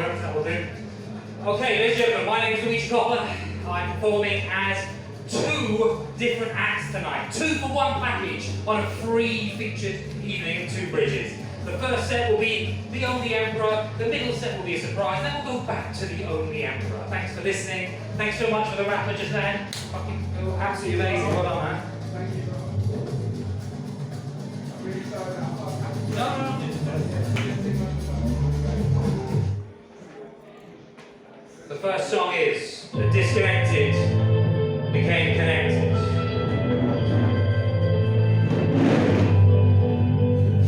notes, that will do. Okay, ladies and gentlemen, my name is Luigi Coppola. I'm performing as 2 different acts tonight. 2 for 1 package on a free featured evening at 2 Bridges. The first set will be The Only Emperor, the middle set will be a surprise, then we'll go back to The Only Emperor. Thanks for listening. Thanks so much for the rapper just then. Fucking absolutely amazing. Well done, man. Thank you. I'm really sorry that No. The first song is The Disconnected Became Connected.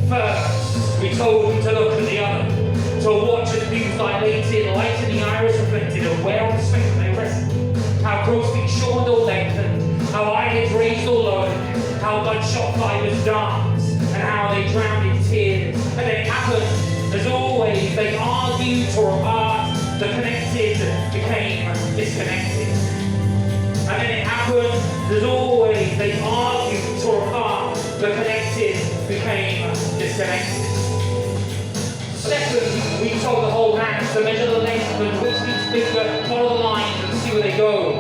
First, we told them to look at the other, to watch as views dilated, light in the iris reflected, aware of the strength they rested, how crow's feet shortened or lengthened, how eyelids raised or lowered, how bloodshot fibers danced, and how they drowned in tears. And then it happened, as always, they argued, tore apart, the connected became disconnected. And then it happened, as always, they argued, tore apart, the connected became disconnected. Second, we told the whole hand to measure the length and which each finger, follow the lines and see where they go.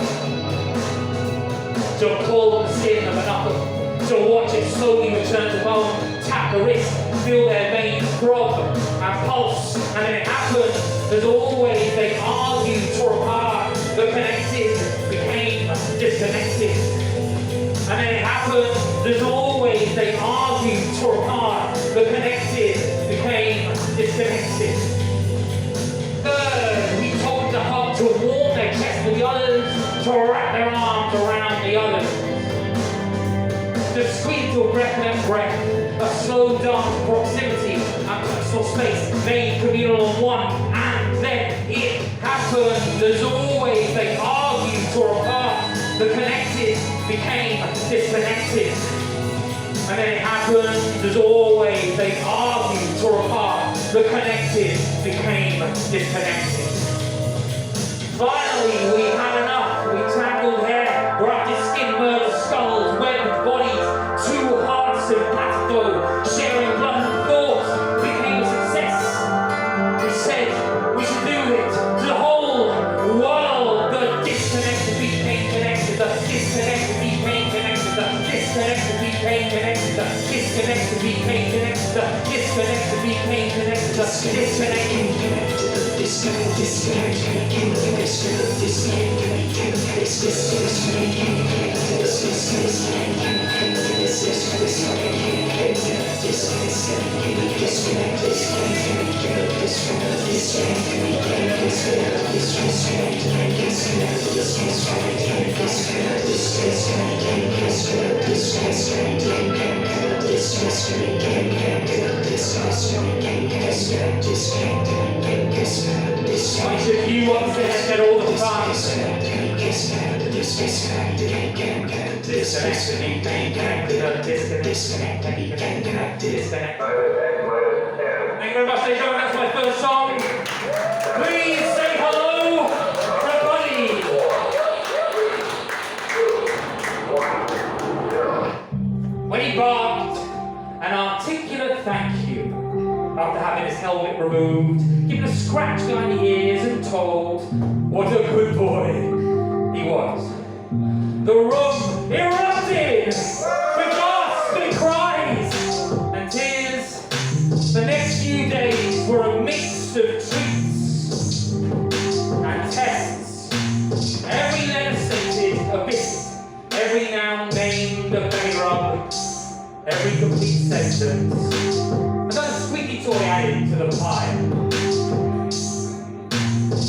To pull the skin of an upper, to watch it slowly return to bone, tap the wrist, feel their veins throb and pulse. And then it happened, as always, they argued, tore apart, the connected became disconnected. And then it happened, as always, they argued, tore apart, the connected became disconnected. Third, we told the heart to warm their chest with the others, to wrap their arms around the others. To squeeze to a breath and breath, a slow dance of proximity and personal space, made communal on one, and then it happened, as always, they argued, tore apart, the connected became disconnected. And then it happened, as always, they argued, tore apart, the connected became disconnected. Finally, we had enough. We tangled hair, grafted skin, merged skulls, webbed bodies, 2 hearts simpatico, sharing blood and thoughts became a success. We said we should do it to the whole world. The disconnected became connected. The disconnected became connected. The disconnected became connected. The disconnected became connected. The disconnected became connected. The disconnected I should you want to said all the time. Thank you very much, ladies and gentlemen. That's my first song. Please say hello to Buddy. When he barked an articulate thank you after having his helmet removed, given a scratch behind the ears and told what a good boy he was. The room erupted with gasps and cries and tears. The next few days were a mix of treats and tests. Every letter stated a biscuit, every noun named a belly rub, every complete sentence. Another squeaky toy added to the pile.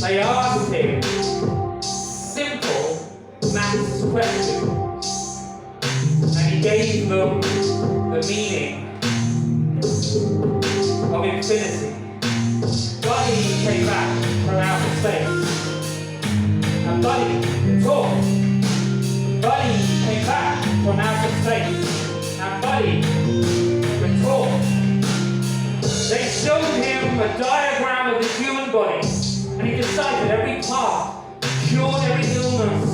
They asked him simple maths questions, and he gave them the meaning of infinity. Buddy came back from outer space, and Buddy talked. Buddy came back from outer space, and Buddy would talk. They showed him a diagram of the human body, and he deciphered every part, cured every illness.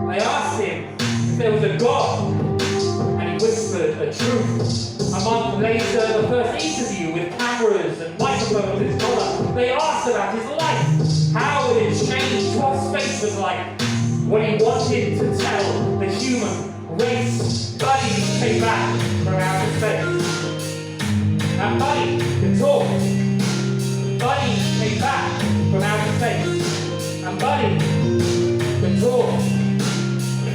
They asked him if there was a God, and he whispered a truth. A month later, the first interview with cameras and microphones clothes, his colour. They asked about his life, how it had changed, what space was like. What he wanted to tell the human race. Buddy came back from outer space. And Buddy could talk. Buddy came back from outer space. And Buddy could talk.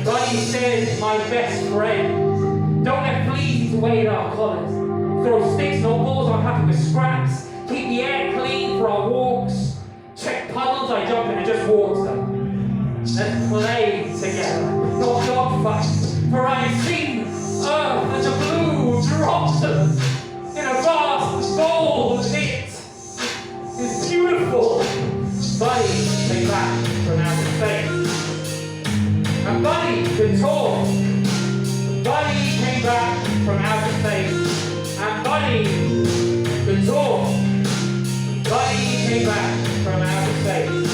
Buddy said, my best friend, don't let fleas eat away at our collars. Throw sticks and balls, I'm happy with scraps. Keep the air clean for our walks. Check puddles, I jump in and just water. Let's play together, not dog fights. For I have seen earth as a blue drops in a vast bowl pit. It's beautiful. Buddy came back from outer space. And Buddy could talk. Buddy came back from outer space. And Buddy could talk. Buddy came back from outer space.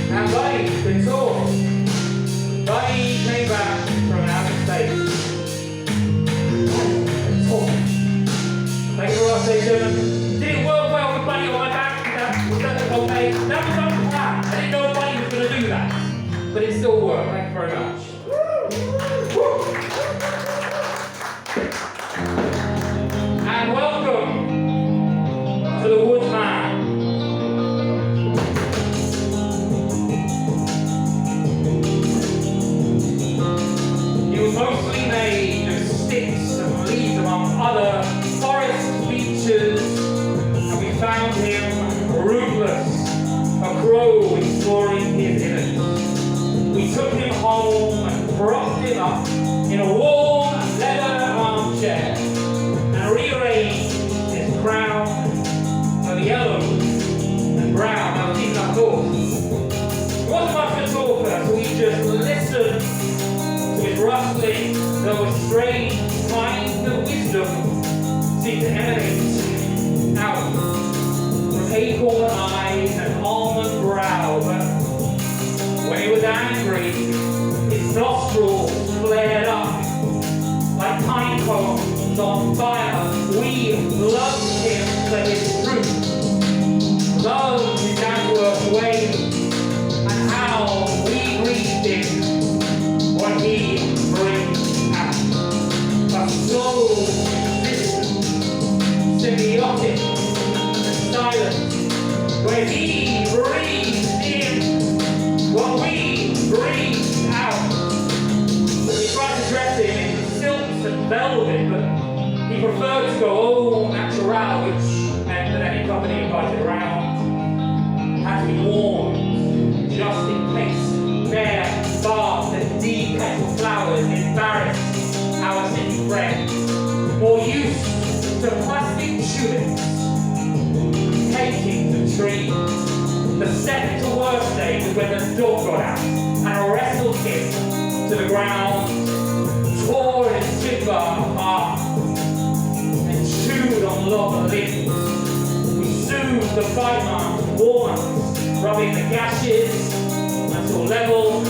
And Buddy could talk. Buddy came back from outer space. And talk. Thank you for watching, gentlemen. Did it work well with Buddy on my back? Was that okay? That was on plan. I didn't know Buddy was going to do that. But it still worked. Thank you very much. And welcome to the Woodman. He was mostly made of sticks and leaves among other forest features, and we found him rootless, a crow exploring his innards. We took him home and propped him up in a warm leather armchair and rearranged his crown of yellow and brown. I was even our thoughts. It wasn't much to talk about, so we just listened to his rustling, though a strange kind of wisdom seemed to emanate out from acorn eyes and almond brow. But when he was angry, his nostrils flared up like pine cones on fire. We loved him for his truth, loved his down-to-earth way, and how we greeted him when he brings out a slow, distant, symbiotic, and silent, where he breathes in what we breathe out. We tried to dress him in silks and velvet, but he preferred to go au natural, which meant that any company invited around had to be warned, just in case bare bark and deep petal flowers embarrassed our city friends, more used to plastic tulips taking to trees. The second to worst day was when the dog got out and wrestled him to the ground, tore his timber apart, and chewed on log limbs. We soothed the bite marks, warmth, rubbing the gashes until level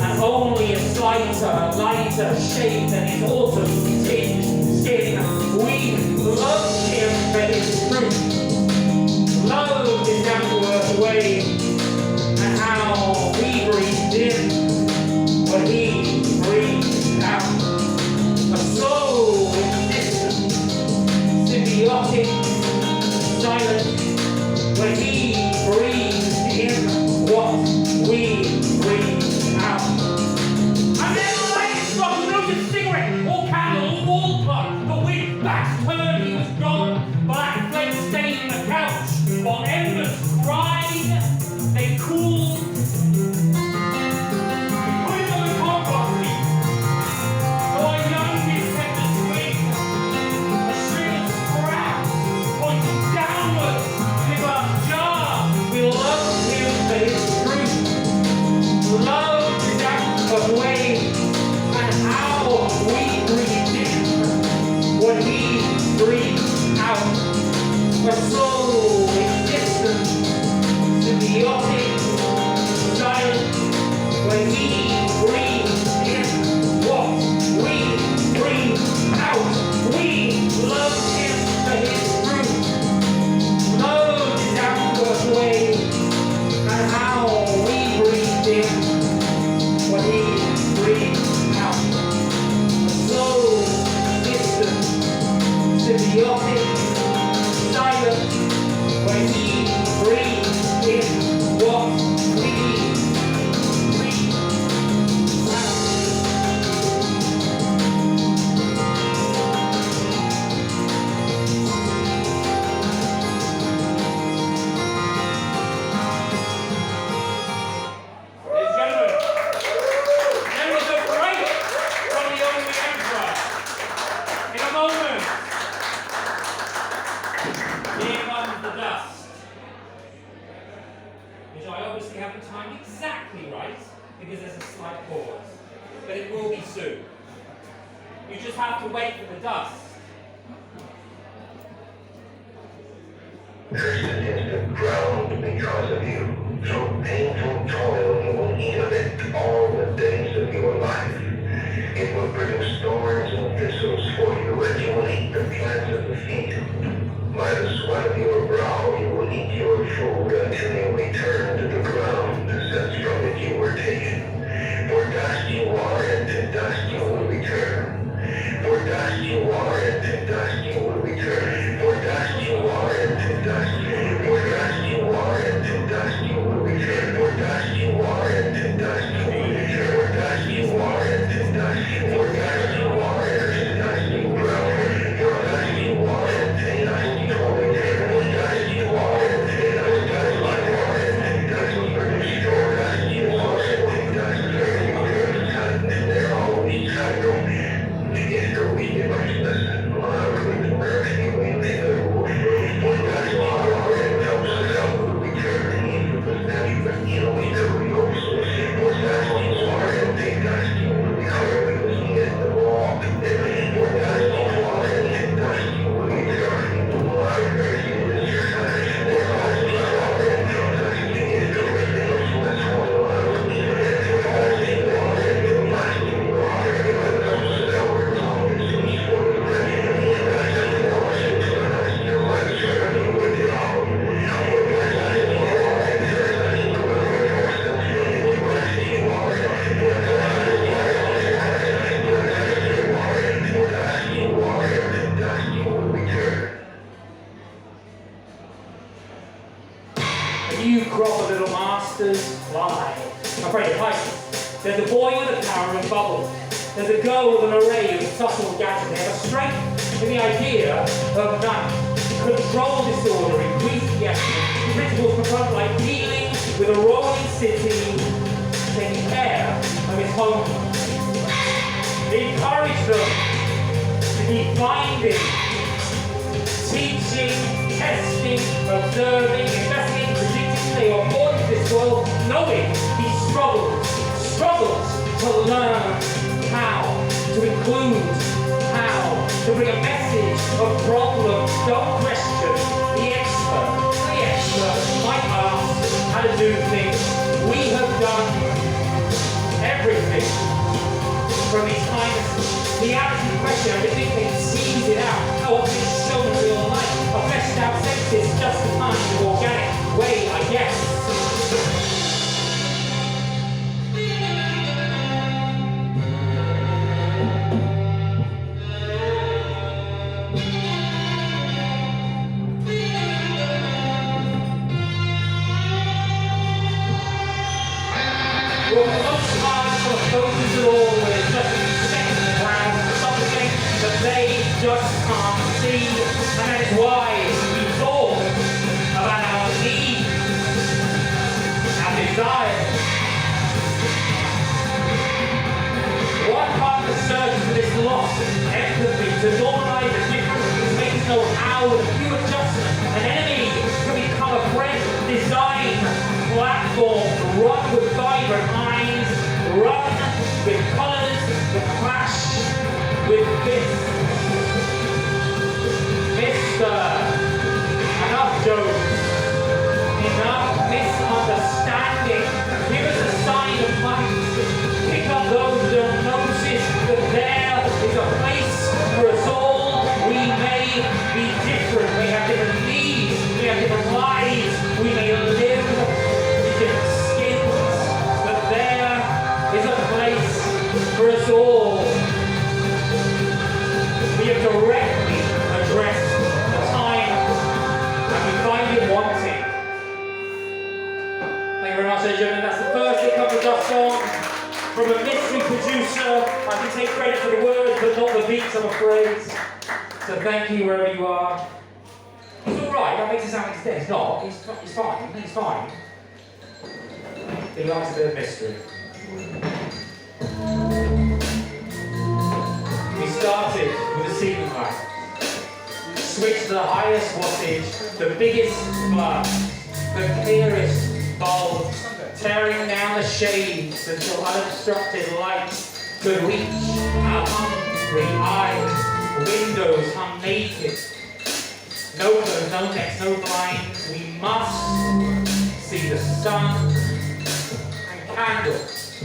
and only a slighter, lighter shade than his autumn tinged skin. We loved him for his truth, loved his down-to-earth way, and how we breathed in what he breathed out. A slow, distant, symbiotic, silent, where he breathed in what we breathed out. And then the light struck, no cigarette, or candle, or wall plug, but with backs turned, he was gone. Black flame staining the couch, while embers cried, they cooled. We put him on the which I obviously haven't timed exactly right because there's a slight pause. But it will be soon. You just have to wait for the dust. Cursed is the ground because of you. Through painful toil you will eat of it all the days of your life. It will produce thorns and thistles for you, and you will eat the plants of the field. By the sweat of your brow you will eat your food until you return to the ground, since from it you were taken. For dust you are, and to dust you will return. For dust you are, and to dust you will return. For dust you are, and to dust you will return. For dust you are, and to dust you will return. For dust you are, and to dust you will return. For dust you are, and to dust you will return. For dust you are, and to dust you will return. For dust you are, and to dust you will return. For dust you are, and to dust you will return. For dust you are, and to dust you will return. For dust you are, and to dust you will return. They're always cycle. It's the weakness, with mercy we live. For dust you are, and helps us will return. He possesses the healing of yours. For dust you are, and to dust you will return. He is the walk. For dust you are, and to dust you will return. For mercy is your son. For dust you are, and to dust you is the redeemer. For dust you are, and to dust you are, and to dust you are, and to dust you are. You crop of little masters fly. I'm afraid of heights. There's a boy with a power of bubbles. There's a girl with an array of subtle gadgets. They have a strength in the idea of that control disorder, increased guessing. Principles confront like dealing with a rolling city, taking care of its homeland. Encourage them to keep finding, teaching, testing, observing, investigating, predicting. They are born into this world knowing he struggles to learn how to include, how to bring a message of problems. Don't question the expert. The expert might ask how to do things. We have done everything from these kindnesses. The attitude question, I think they seize it out. How often it's shown in real life. A fleshed out sense is just the kind of organic way, I guess. Well, for most parts, the focus at all is just setting the ground for something that they just can't see. And that is why we talk about our needs and desires. One part of the search for this loss of empathy to normalize the difference is make us know how, with a few adjustments, an enemy can become a friend. Design platforms run with vibrant eyes, run with colors that clash with this. Enough jokes, enough misunderstanding. Give us a sign of light. Pick up those who don't notice that there is a place for us all. We may be different. We have different needs. We have different lives. We may live in different skins. But there is a place for us all. We have directly addressed the time and we find it wanting. Thank you very much, ladies and gentlemen. That's the first It Comes the Dust song from a mystery producer. I can take credit for the words but not the beats, I'm afraid. So thank you wherever you are. It's alright, that makes it sound like it's dead. It's not. It's fine. It's fine. It likes a bit of mystery. We started with a ceiling light. Switched to the highest wattage, the biggest blast, the clearest bulb tearing down the shades until unobstructed light could reach our hungry eyes. Windows hung naked. No curtains, no nets, no blinds. We must see the sun and candles.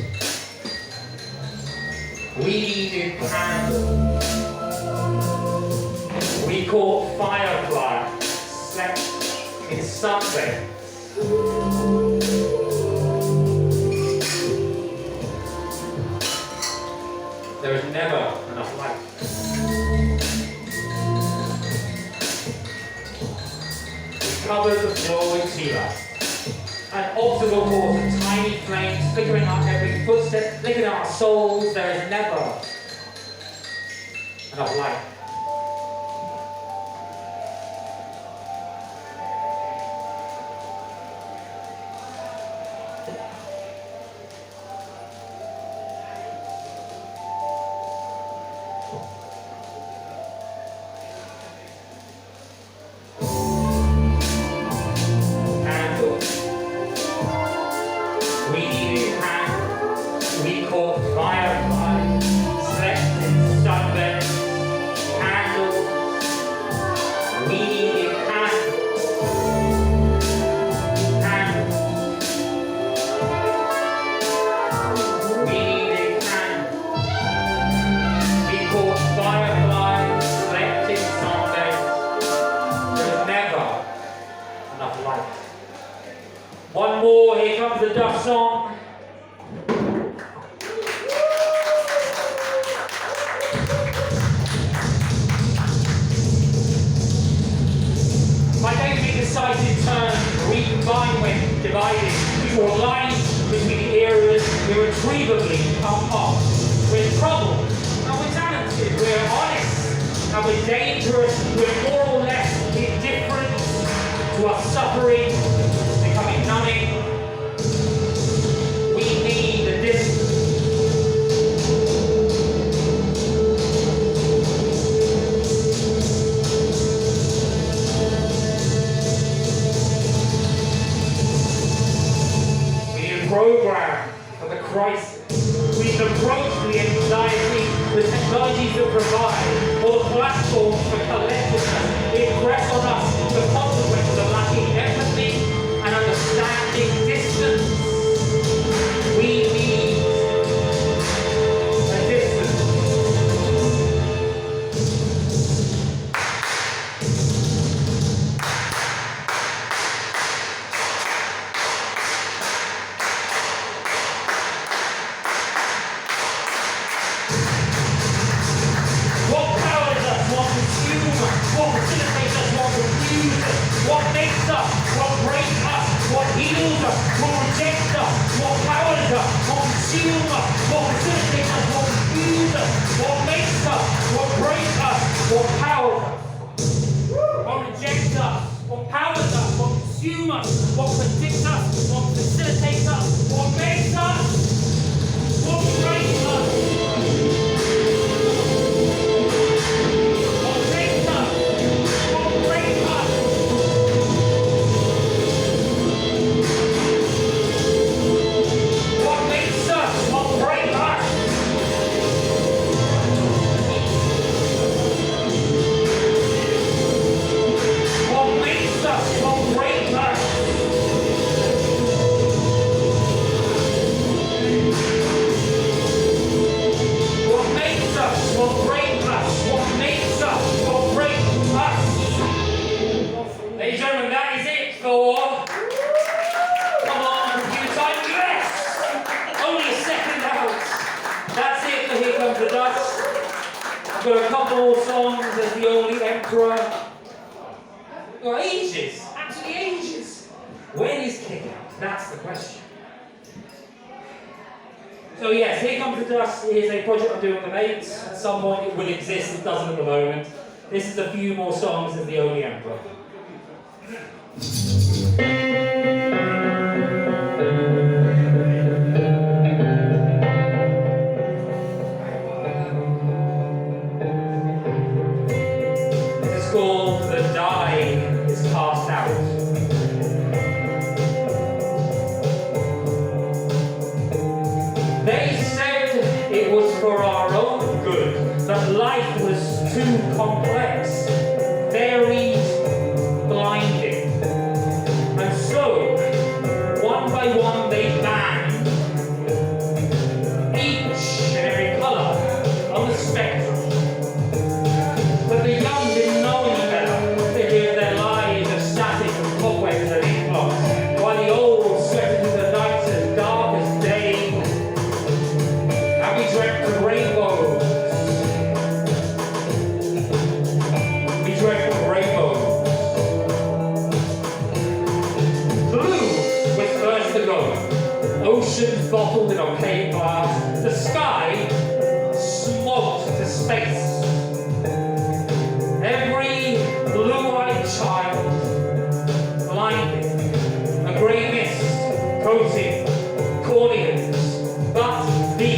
We needed candles. We caught fireflies, slept in sunbeds. There is never enough light. We covered the floor with tea lights. An obstacle course of tiny flames flickering on every footstep, flickering on our souls. There is never enough light. One more, here comes the Dutch song. My daily decisive turn, recombine when divided. We draw lines between the eras, irretrievably come off. We're troubled, and we're talented, we're honest, and we're dangerous, we're more or less indifferent to our suffering, becoming numbing. We need a distance. We need a program for the crisis. We need an approach to the anxiety, the technologies that provide, or platforms for collectiveness. Impress on us the consequences of lacking empathy and understanding distance. We need a distance. What powers us, what consumes us, what facilitates us, what confuses us, what makes us, what breaks us, what heals us, what rejects us, what powers us, what consumes us, what facilitates us, what confuses us, what makes us, what breaks us, what powers us, what rejects us, what powers us, what consumes us, what predicts us, what facilitates us, what makes us, what breaks us. Ladies and gentlemen, that is it for... Come on, computer time, yes! Only a second out. That's it for Here Comes the Dust. I've got a couple more songs as the only emperor. Well, ages, absolutely ages. When is kick out? That's the question. So yes, Here Comes the Dust is a project I'm doing with mates. At some point it will exist, it doesn't at the moment. This is a few more songs as the only emperor. This is called The Die is Cast Out. Oceans bottled in opaque glass. The sky smoked to space. Every blue-eyed child blinded. A grey mist coated corneas. But the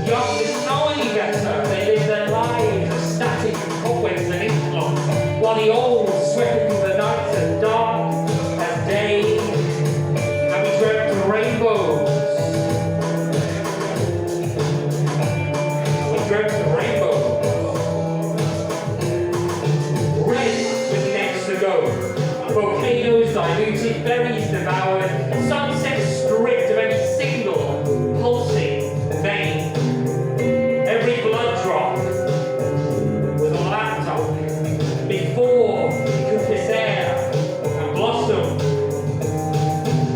young didn't know any better. They lived their lives of static and cobwebs and ink blots, while the old swept through the nights as dark as day, and we dreamt of rainbows. We dreamt of rainbows. Red was next to go. Volcanoes diluted, berries devoured, sunsets stripped of any single pulsing vein. Every blood drop was a laptop before it could kiss air and blossom.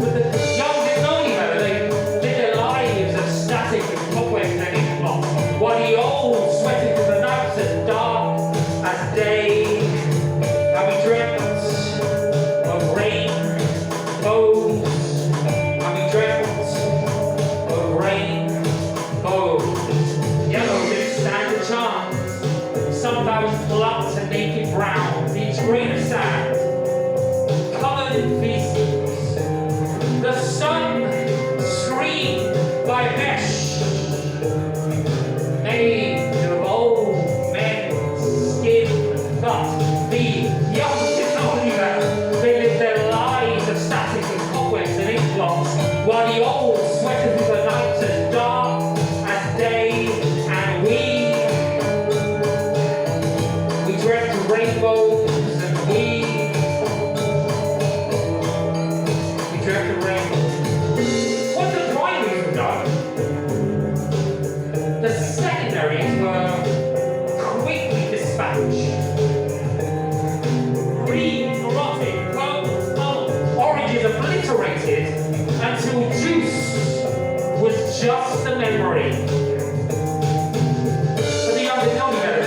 But the young didn't know any better. They lived their lives of static and cobwebs and ink blots, while the old sweated through the nights as dark as day, and we dreamt of rainbows, and we dreamt of rainbows. Yellow didn't stand a chance. Sunflowers plucked a naked brown, each grain of sand covered in feces. The sun screamed by mesh, made of old men's skin, but the young didn't know any better. They lived their lives of static and cobwebs and ink blots, while the old sweated through the nights as dark as day, and we dreamt of rainbows, and we dreamt of rainbows. Once the primaries were done, the secondaries were quickly dispatched. Green, rotted, purple, oranges obliterated until juice was just a memory. But the young didn't know any better.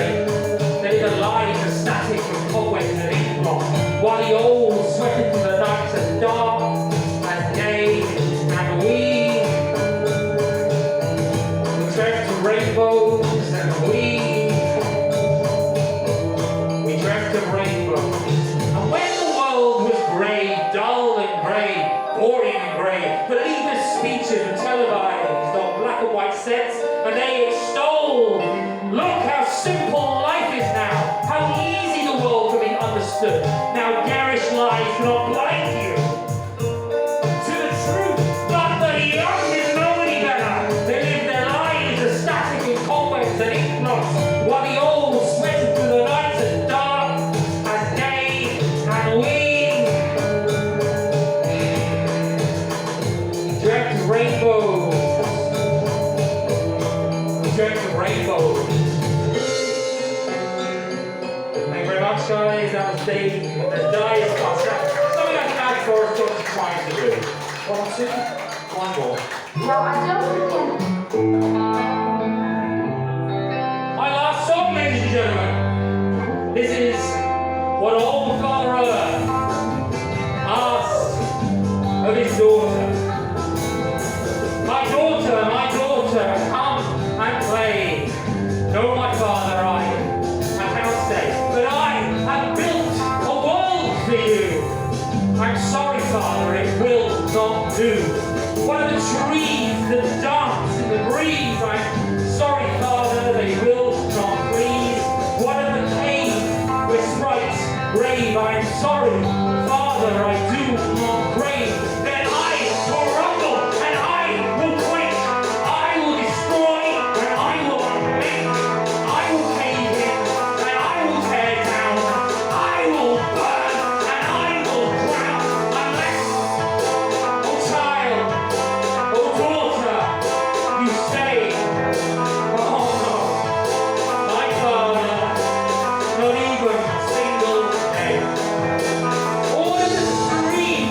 They lived their lives of static and cobwebs and ink blots, while the old sweated through the nights as dark as day, and we dreamt of rainbows, and we dreamt of rainbows. And when the world was grey, dull and grey, boring and grey, the leaders' speeches were televised on black and white sets, and they extolled, look how simple life is now, how easy the world can be understood. Now garish lies cannot blind you to the truth, but the young didn't know any better. They lived their lives as static and cobwebs and ink blots, while the old sweated through the nights as dark as day, and we dreamt of rainbows. We dreamt of rainbows. Thank you very much, guys. That was Dave, the Diet Concert. Something I can add for us to trying to do. One, two, one more. No, I don't think. My last song, ladies and gentlemen. This is what old Father Earth asked of his daughter. My daughter, come and play. No, my father, I cannot stay, but I have built a world for you. I'm sorry, Father, it will not do. What are the trees that dance in the breeze? I'm sorry, Father, they will not please. What are the caves where sprites rave? I'm sorry, Father, I do not crave. Then I will rumble and I will quake. I will destroy and I will unmake. I will cave in and I will tear down. I will burn and I will drown. Unless, oh child, oh daughter, you stay. Oh no, my father, not even a single day. All in the stream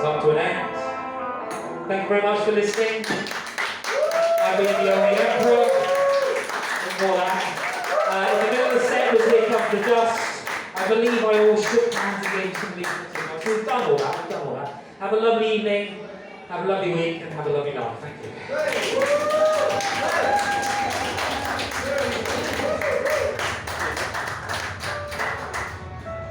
come to an end. Thank you very much for listening. I've been the only emperor. And all that. In the middle of the set was Here Comes the Dust. I believe I all shook hands and gave some leaflets. So we've done all that. Have a lovely evening, have a lovely week, and have a lovely night. Thank you.